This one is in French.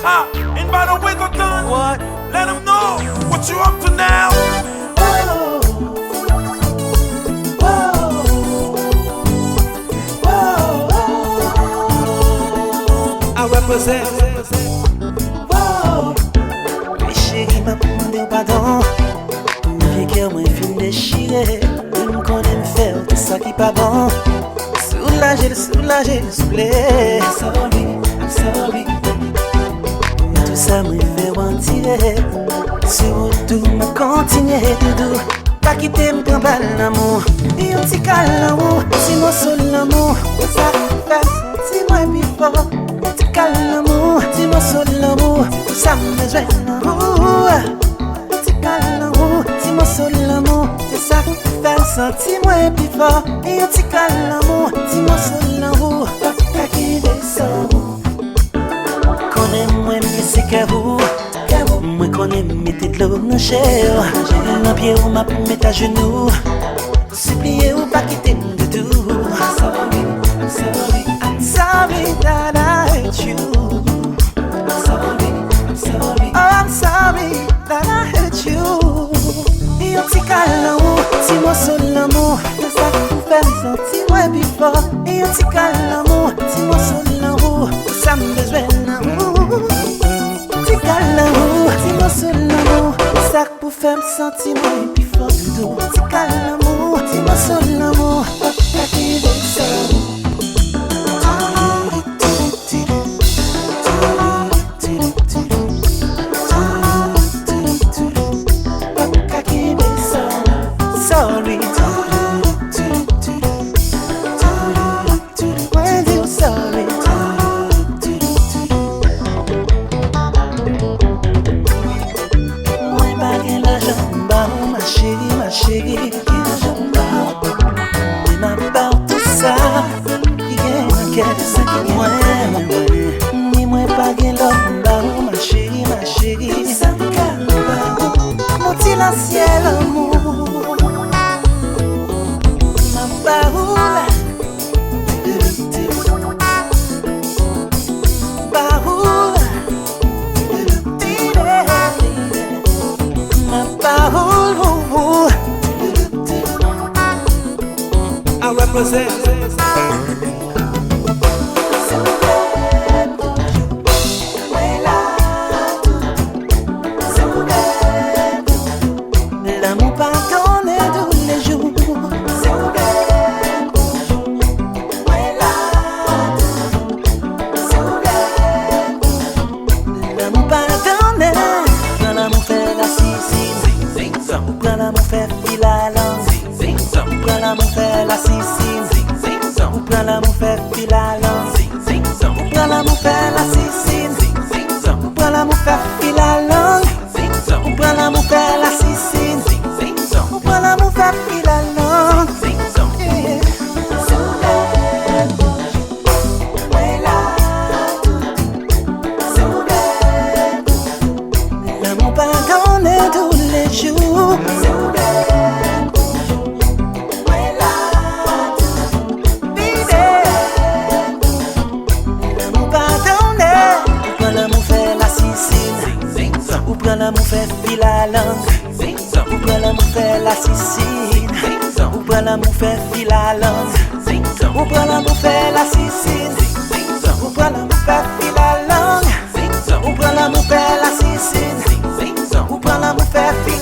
And by the way, go done. What? Let them know what you up to now. I represent. Les chéris m'a demandé pardon. Vieux cœur moi fin déchiré. Il me connaît me faire tout ça qui pas bon. Soulager, souffler. I'm sorry. Tout ça me fait mentir. Surtout me continuer doudou. Pas quitter me prendre l'amour. Et un petit câlin l'amour. Si mon sol l'amour. Ça fait sentir moi plus fort. Un petit câlin l'amour. Si mon sol l'amour. Ça me besoin l'amour. Un petit câlin l'amour. Si mon sol l'amour. C'est ça qui fait sentir moi plus fort. Et un petit câlin l'amour. Si mon sol l'amour. Pas quitter ça. Connais-moi mais c'est qu'à vous. Moi connais mettez de l'eau dans chair. Dans pied ou m'a mettre à genoux. Supplier ou pas quitter de tout. I'm sorry that I hurt you. Oh, I'm sorry that I hurt you. Et un petit câlin l'amour, si moi seul l'amour. C'est ça qui fait sentir moi plus fort. Et un petit câlin l'amour, si moi seul l'amour. Ça me besoin d'amour. Petit câlin l'amour, si moi seul l'amour. C'est ça pour faire me sentir moi plus fort du tout. Petit câlin l'amour, si moi seul l'amour. Pas qui veut ça. Sorry. When you sorry. Moi pas gain l'argent bah ma chérie. Mais ma part tout ça. Qui gagne qu'est ça qui gagne. Ni moi pas gain l'homme bah ma chérie. Ça me calme. Mon petit ciel amour. Baoula, baoula, ma baoula. I represent. L'amour pardonne tous les jours. Prends l'amour fait fil à langue. Prends l'amour fait la sicine. Prends l'amour fait fil à langue. Prends l'amour fait la sicine. Prends l'amour fait fil à langue. Prends l'amour fait la sicine. Prends l'amour fait fil à langue. L'amour pardonne tous les jours. Ou prends l'amour fait fil à langue. Ou prends l'amour fait la sicine. Ou prends l'amour fait fil à langue. Ou prends l'amour fait la sicine. Ou prends l'amour fait fil à langue. Ou prends l'amour fait la sicine. Ou prends l'amour fait fil